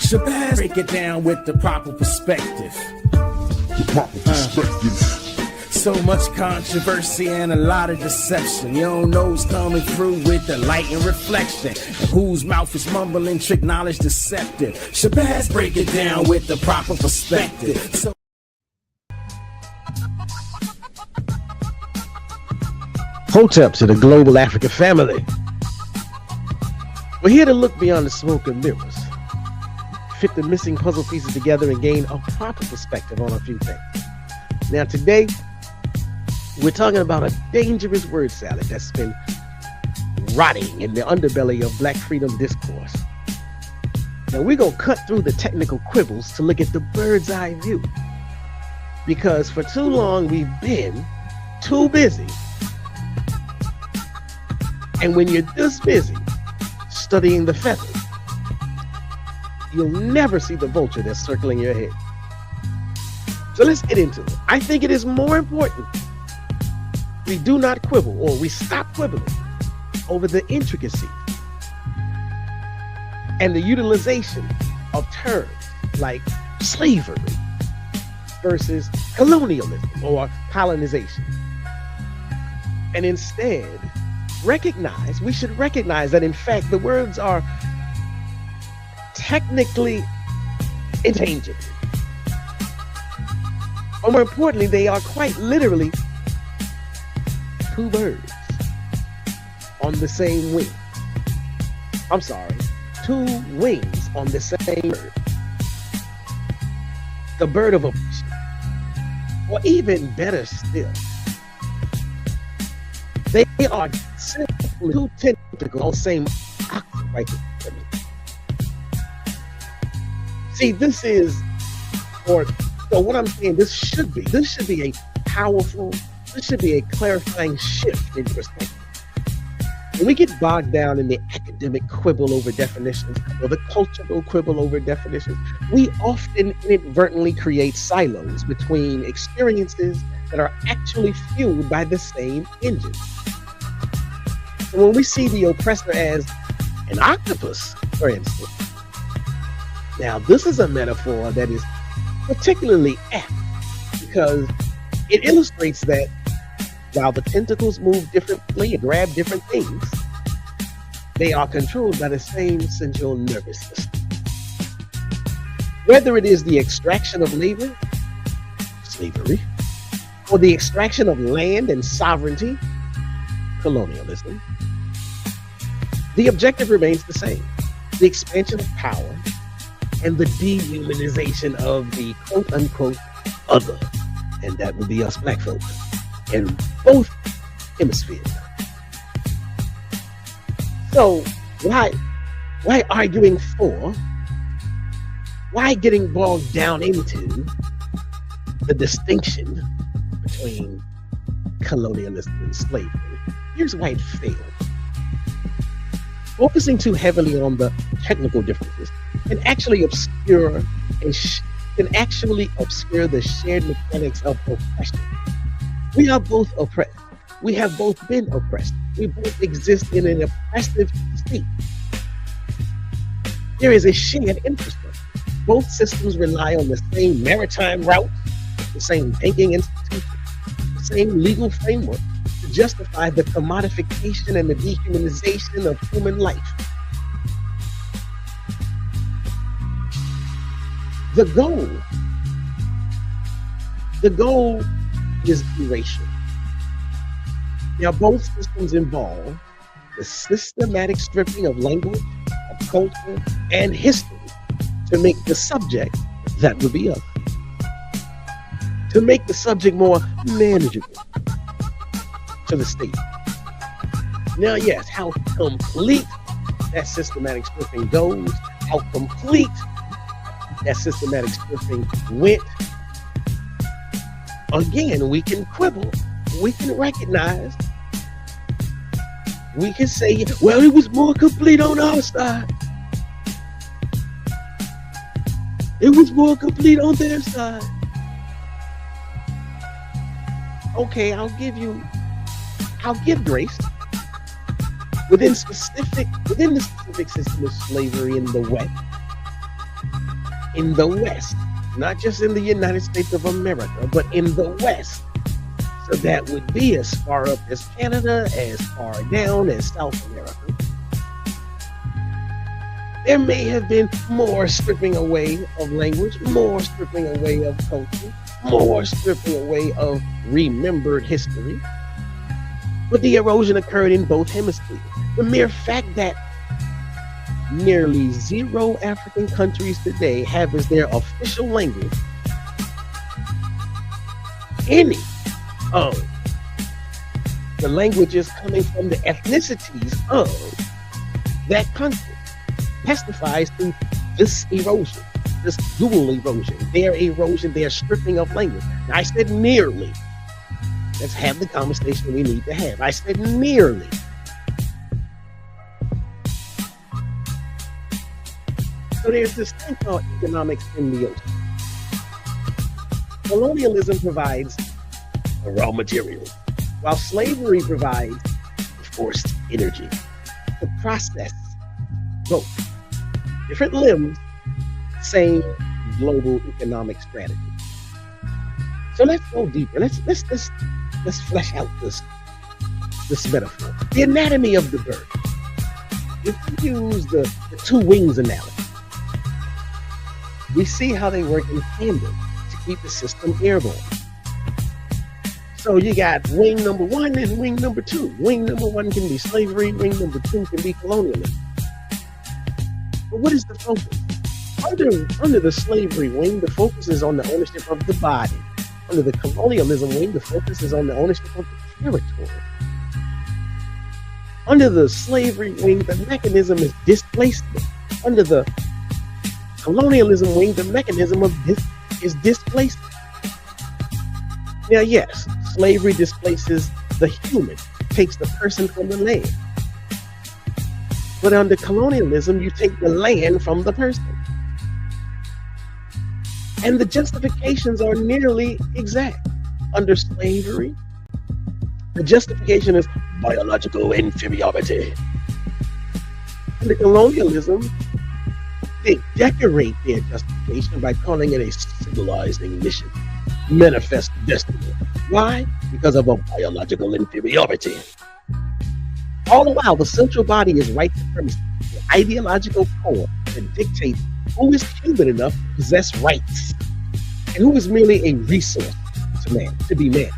Shabazz break it down with the proper perspective. So much controversy and a lot of deception. You don't know who's coming through with the light and reflection, and whose mouth is mumbling, trick knowledge deceptive. Shabazz break it down with the proper perspective. So Hotep to the global African family. We're here to look beyond the smoke and mirrors, fit the missing puzzle pieces together, and gain a proper perspective on a few things. Now today, we're talking about a dangerous word salad that's been rotting in the underbelly of Black freedom discourse. Now we're going to cut through the technical quibbles to look at the bird's eye view. Because for too long, we've been too busy. And when you're this busy studying the feathers, you'll never see the vulture that's circling your head. So let's get into it. I think it is more important we do not quibble, or we stop quibbling over the intricacy and the utilization of terms like slavery versus colonialism or colonization. And instead, we should recognize that in fact the words are technically interchangeable. Or more importantly, they are quite literally two birds on the same wing. I'm sorry, two wings on the same bird. The bird of oppression. Or even better still, they are simply two tentacles on the same octopus. See, so what I'm saying, this should be a powerful, this should be a clarifying shift in perspective. When we get bogged down in the academic quibble over definitions or the cultural quibble over definitions, we often inadvertently create silos between experiences that are actually fueled by the same engine. So when we see the oppressor as an octopus, for instance, now this is a metaphor that is particularly apt because it illustrates that while the tentacles move differently and grab different things, they are controlled by the same central nervous system. Whether it is the extraction of labor, slavery, or the extraction of land and sovereignty, colonialism, the objective remains the same: the expansion of power and the dehumanization of the quote-unquote other, and that would be us black folks in both hemispheres. So why arguing for, why getting bogged down into the distinction between colonialism and slavery? Here's why it failed. Focusing too heavily on the technical differences can actually obscure the shared mechanics of oppression. We are both oppressed. We have both been oppressed. We both exist in an oppressive state. There is a shared infrastructure. Both systems rely on the same maritime route, the same banking institution, the same legal framework to justify the commodification and the dehumanization of human life. The goal is erasure. Now, both systems involve the systematic stripping of language, of culture, and history to make the subject, that would be us, to make the subject more manageable to the state. Now, yes, how complete that systematic stripping goes, how complete that systematic stripping went, again, we can quibble, we can recognize, we can say, well, it was more complete on our side. It was more complete on their side. Okay, I'll give grace within the specific system of slavery in the West. in the West, not just in the United States of America, but in the West. So that would be as far up as Canada, as far down as South America. There may have been more stripping away of language, more stripping away of culture, more stripping away of remembered history. But the erosion occurred in both hemispheres. The mere fact that nearly 0 African countries today have as their official language any of the languages coming from the ethnicities of that country testifies to this erosion, this dual erosion, their stripping of language. Now, I said nearly. Let's have the conversation we need to have. I said nearly. So there's this thing called economic symbiosis. Colonialism provides the raw materials, while slavery provides the forced energy to process both. Different limbs, same global economic strategy. So let's go deeper. Let's flesh out this metaphor. The anatomy of the bird. If we use the 2 wings analogy, we see how they work in tandem to keep the system airborne. So you got wing number 1 and wing number 2. Wing number 1 can be slavery, wing number 2 can be colonialism. But what is the focus? Under the slavery wing, the focus is on the ownership of the body. Under the colonialism wing, the focus is on the ownership of the territory. Under the slavery wing, the mechanism is displacement. Under the colonialism wing, the mechanism of this is displacement. Now, yes, slavery displaces the human, takes the person from the land. But under colonialism, you take the land from the person. And the justifications are nearly exact. Under slavery, the justification is biological inferiority. Under colonialism, they decorate their justification by calling it a civilizing mission, manifest destiny. Why? Because of a biological inferiority. All the while, the central body is white supremacy, the ideological core that dictates who is human enough to possess rights and who is merely a resource to be man.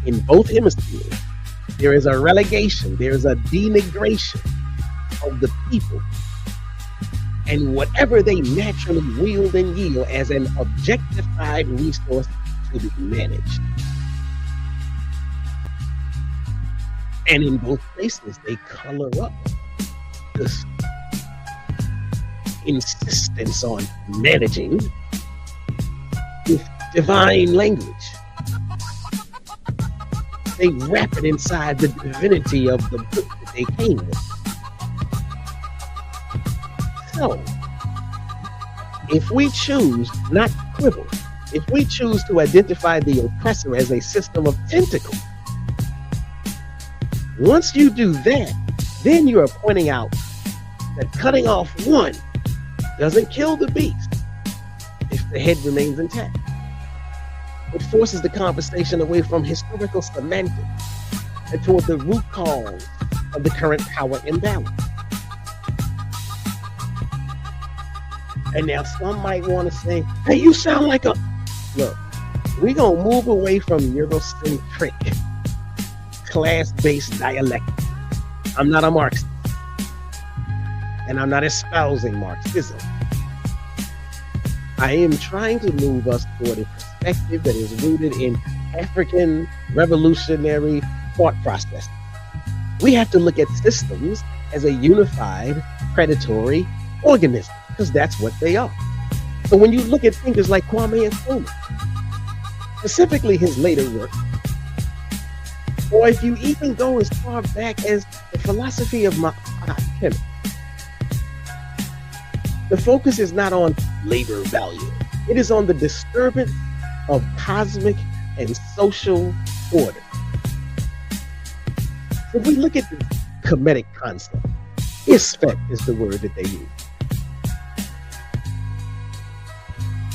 In both hemispheres, there is a relegation, there is a denigration of the people and whatever they naturally wield and yield as an objectified resource to be managed. And in both places, they color up this insistence on managing with divine language. They wrap it inside the divinity of the book that they came with. So, if we choose not to quibble, if we choose to identify the oppressor as a system of tentacles, once you do that, then you are pointing out that cutting off one doesn't kill the beast if the head remains intact. It forces the conversation away from historical semantics and toward the root cause of the current power imbalance. And now some might want to say, hey, you sound like a... Look, we're going to move away from Eurocentric class-based dialectics. I'm not a Marxist. And I'm not espousing Marxism. I am trying to move us toward a perspective that is rooted in African revolutionary thought process. We have to look at systems as a unified predatory organism, because that's what they are. So when you look at thinkers like Kwame Ture, specifically his later work, or if you even go as far back as the philosophy of Maafa, the focus is not on labor value. It is on the disturbance of cosmic and social order. If we look at the Kemetic concept, Isfet is the word that they use.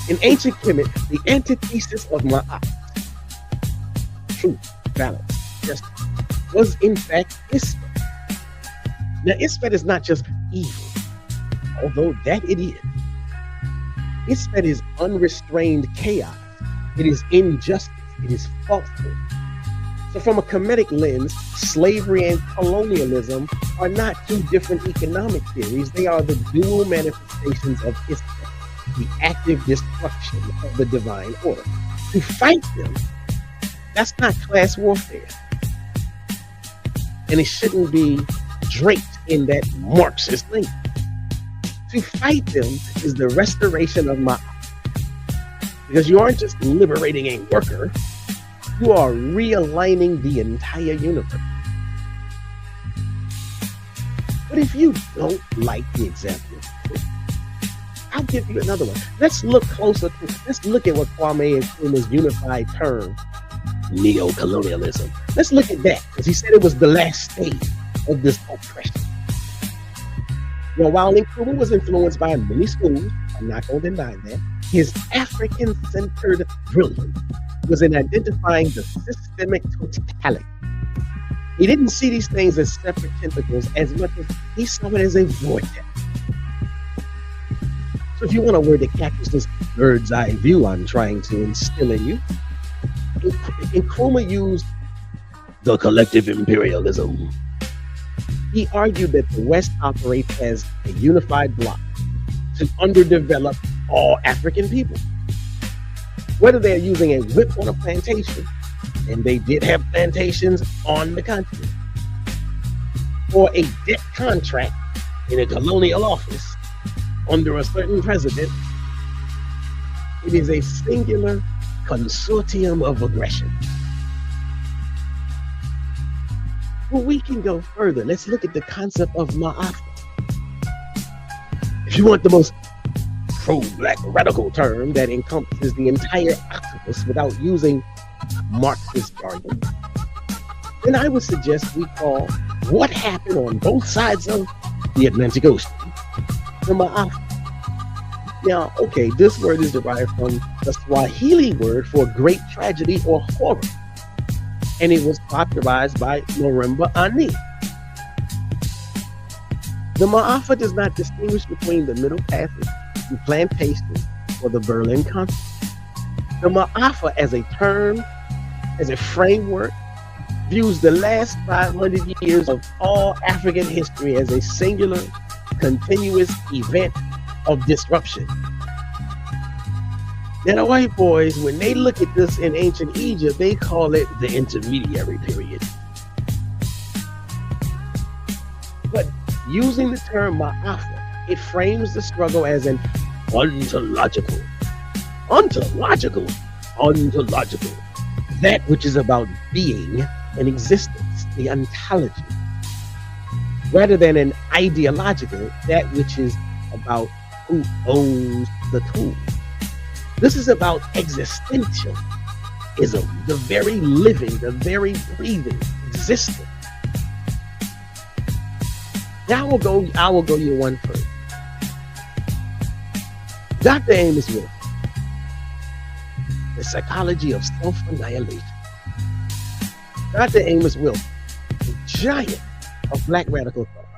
In ancient Kemet, the antithesis of Ma'at, truth, balance, justice, was in fact Isfet. Now, Isfet is not just evil, although that it is. Isfet is unrestrained chaos. It is injustice. It is falsehood. So from a Kemetic lens, slavery and colonialism are not two different economic theories. They are the dual manifestations of Isfet, the active destruction of the divine order. To fight them, that's not class warfare. And it shouldn't be draped in that Marxist language. To fight them is the restoration of Maafa. Because you aren't just liberating a worker, you are realigning the entire universe. But if you don't like the example, I'll give you another one. Let's look at what Kwame Nkrumah's unified term, neo-colonialism. Let's look at that, because he said it was the last stage of this oppression. Now, while Nkrumah was influenced by many schools, I'm not going to deny that, his African-centered brilliance was in identifying the systemic totality. He didn't see these things as separate tentacles as much as he saw it as a vortex. So if you want a word that captures this bird's eye view I'm trying to instill in you, Nkrumah used the collective imperialism. He argued that the West operates as a unified bloc to underdevelop all African people. Whether they're using a whip on a plantation, and they did have plantations on the continent, or a debt contract in a colonial office under a certain president, it is a singular consortium of aggression. Well, we can go further. Let's look at the concept of Maafa. If you want the most pro-black radical term that encompasses the entire octopus without using Marxist jargon, then I would suggest we call what happened on both sides of the Atlantic Ocean the Maafa. Now, okay, this word is derived from the Swahili word for great tragedy or horror, and it was popularized by Nkrumah Ani. The Maafa does not distinguish between the Middle Passage, the plantation, or the Berlin Conference. The Maafa as a term, as a framework, views the last 500 years of all African history as a singular, continuous event of disruption. Now, the white boys, when they look at this in ancient Egypt, they call it the intermediary period. But using the term Maafa, it frames the struggle as an ontological, that which is about being and existence, the ontology, rather than an ideological, that which is about who owns the tool. This is about existentialism, the very living, the very breathing, existing. Now I will go you one further. Dr. Amos Wilson, The Psychology of Self-Annihilation. Dr. Amos Wilson, the giant of black radical thought.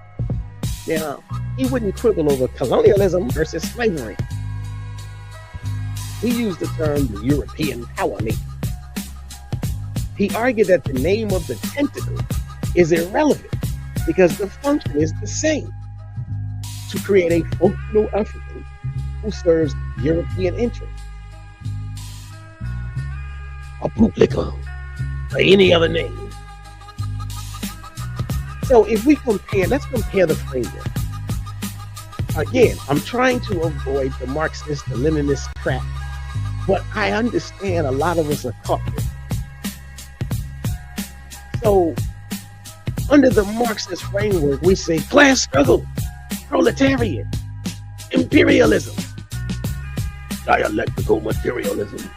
Now, he wouldn't quibble over colonialism versus slavery. He used the term the European power nation. He argued that the name of the tentacle is irrelevant because the function is the same: to create a functional African who serves European interests. A publica, or any other name. So if we compare, let's compare the framework. Again, I'm trying to avoid the Marxist, the Leninist trap, but I understand a lot of us are caught there. So, under the Marxist framework, we say class struggle, proletariat, imperialism, dialectical materialism.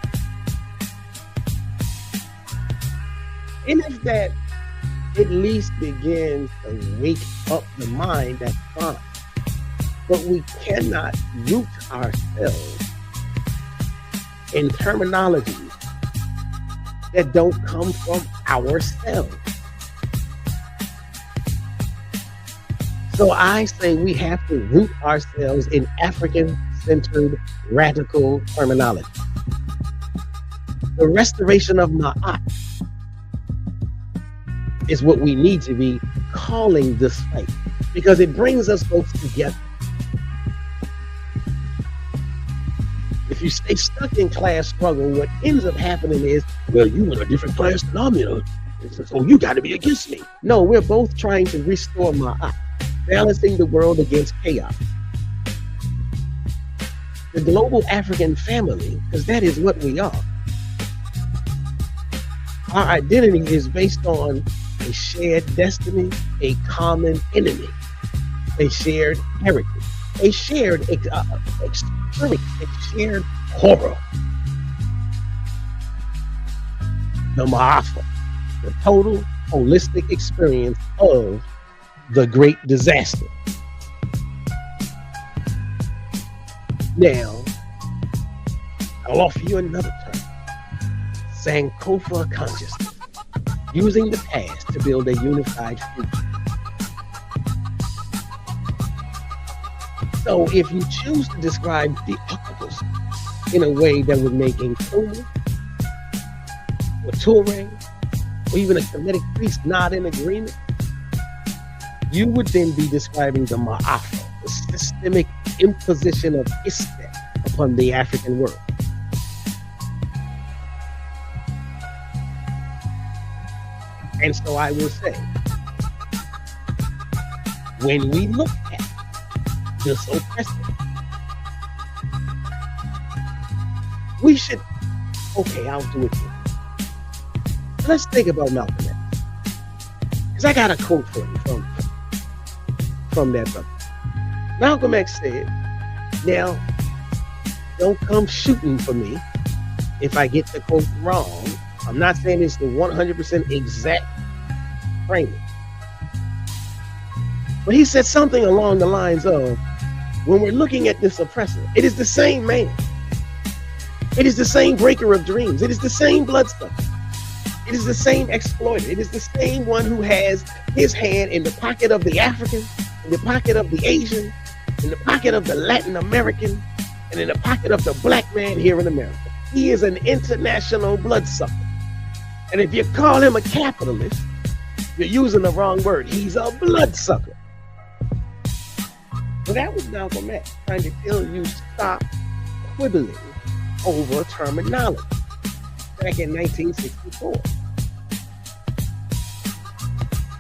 And if that at least begins to wake up the mind, that's fine. But we cannot root ourselves in terminologies that don't come from ourselves. So I say we have to root ourselves in African-centered radical terminology. The restoration of Ma'at is what we need to be calling this fight, because it brings us both together. If you stay stuck in class struggle, what ends up happening is, well, you in a different class than I'm in, so you got to be against me. No, we're both trying to restore Ma'at, balancing the world against chaos. The global African family, because that is what we are. Our identity is based on a shared destiny, a common enemy, a shared heritage, a shared experience, a shared horror. The Maafa, the total holistic experience of the great disaster. Now, I'll offer you another term, Sankofa consciousness, using the past to build a unified future. So if you choose to describe the octopus in a way that would make Nkrumah or Ture or even a Kemetic priest not in agreement, you would then be describing the Maafa, the systemic imposition of Isfet upon the African world. And so I will say, when we look at this oppressor, we should, okay, I'll do it here. Let's think about Malcolm X. Because I got a quote for you from that book. Malcolm X said, now, don't come shooting for me if I get the quote wrong. I'm not saying it's the 100% exact framing. But he said something along the lines of, when we're looking at this oppressor, it is the same man. It is the same breaker of dreams. It is the same bloodsucker. It is the same exploiter. It is the same one who has his hand in the pocket of the African, in the pocket of the Asian, in the pocket of the Latin American, and in the pocket of the black man here in America. He is an international bloodsucker. And if you call him a capitalist, you're using the wrong word. He's a bloodsucker. So that was Malcolm X trying to tell you stop quibbling over terminology back in 1964.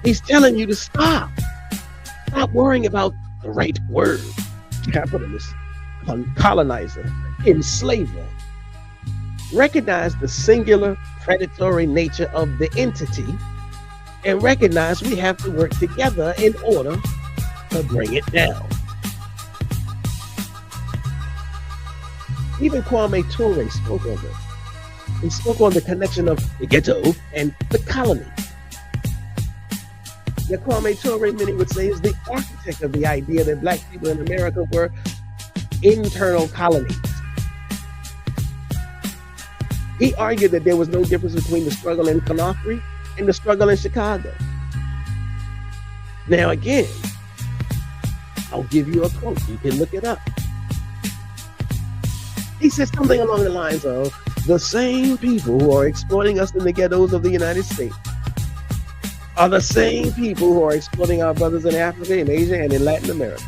He's telling you to stop. Stop worrying about the right word. Capitalist, colonizer, enslaver. Recognize the singular predatory nature of the entity and recognize we have to work together in order to bring it down. Even Kwame Ture spoke of it. He spoke on the connection of the ghetto and the colony. That Kwame Ture, many would say, is the architect of the idea that black people in America were internal colonies. He argued that there was no difference between the struggle in Conakry and the struggle in Chicago. Now again, I'll give you a quote. You can look it up. He said something along the lines of, the same people who are exploiting us in the ghettos of the United States are the same people who are exploiting our brothers in Africa, in Asia, and in Latin America.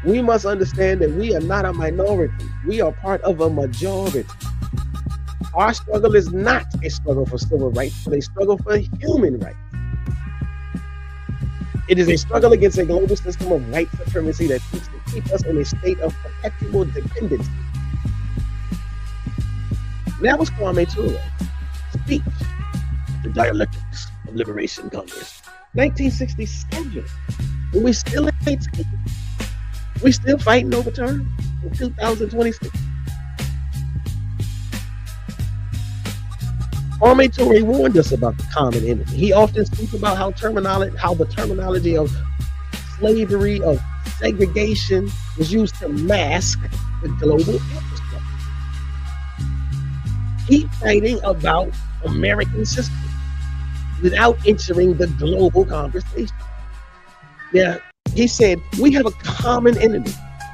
We must understand that we are not a minority. We are part of a majority. Our struggle is not a struggle for civil rights, but a struggle for human rights. It is a struggle against a global system of white supremacy that seeks to keep us in a state of perpetual dependency. That was Kwame Ture's speech, The Dialectics of Liberation Congress, 1967. And we still ain't taking. We still fighting over terms in 2026. Kwame Ture warned us about the common enemy. He often speaks about how the terminology of slavery, of segregation was used to mask the global infrastructure. keep fighting about American system without entering the global conversation. Now, he said, we have a common enemy.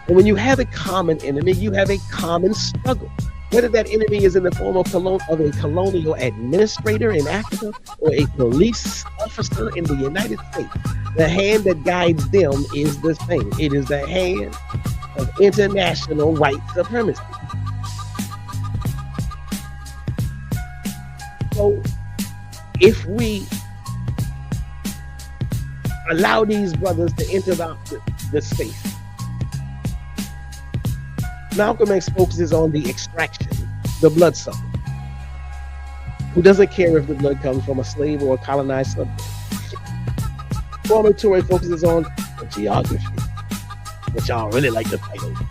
And when you have a common enemy, you have a common struggle. Whether that enemy is in the form of a colonial administrator in Africa or a police officer in the United States, the hand that guides them is the same. It is the hand of international white supremacy. So if we allow these brothers to enter the space, Malcolm X focuses on the extraction, the blood sucker, who doesn't care if the blood comes from a slave or a colonized subject. Kwame Ture focuses on the geography, which y'all really like to fight over.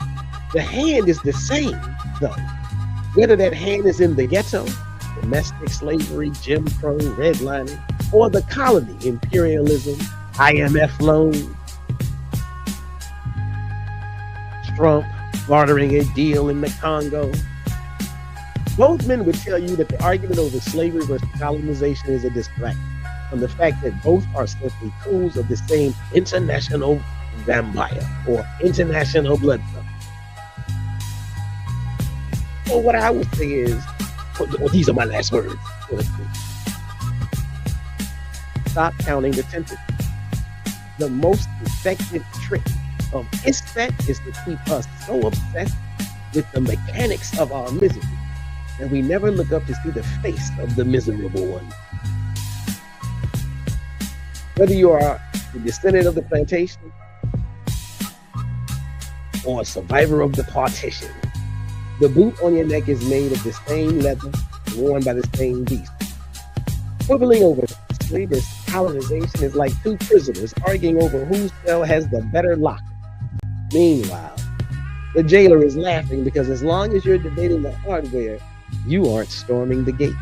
The hand is the same, though. Whether that hand is in the ghetto, domestic slavery, Jim Crow, redlining, or the colony, imperialism, IMF loans, Trump bartering a deal in the Congo. Both men would tell you that the argument over slavery versus colonization is a distraction from the fact that both are simply tools of the same international vampire or international bloodsucker. So what I would say is, these are my last words. Stop counting the tentacles. The most effective trick of Isfet is to keep us so obsessed with the mechanics of our misery that we never look up to see the face of the miserable one. Whether you are the descendant of the plantation or a survivor of the partition, the boot on your neck is made of the same leather worn by the same beast. Quibbling over slavery colonization is like two prisoners arguing over whose cell has the better lock. Meanwhile, the jailer is laughing because as long as you're debating the hardware, you aren't storming the gates.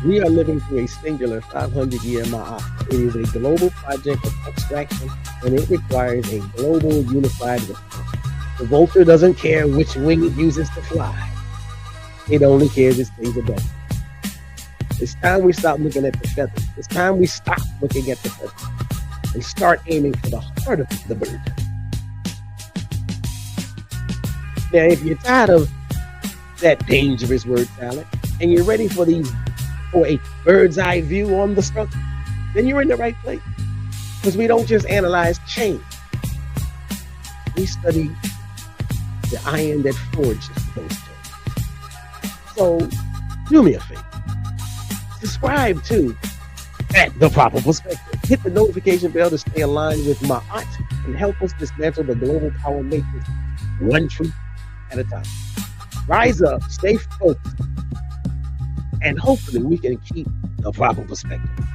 We are living through a singular 500-year Maafa. It is a global project of extraction, and it requires a global unified response. The vulture doesn't care which wing it uses to fly. It only cares it stays above. It's time we stop looking at the feathers. It's time we stop looking at the feathers and start aiming for the heart of the bird. Now, if you're tired of that dangerous word salad and you're ready for a bird's eye view on the struggle, then you're in the right place. Because we don't just analyze change. We study the iron that forges those changes. So do me a favor. Subscribe to At The Proper Perspective. Hit the notification bell to stay aligned with my aunt and help us dismantle the global power matrix one truth at a time. Rise up, stay focused, and hopefully we can keep the proper perspective.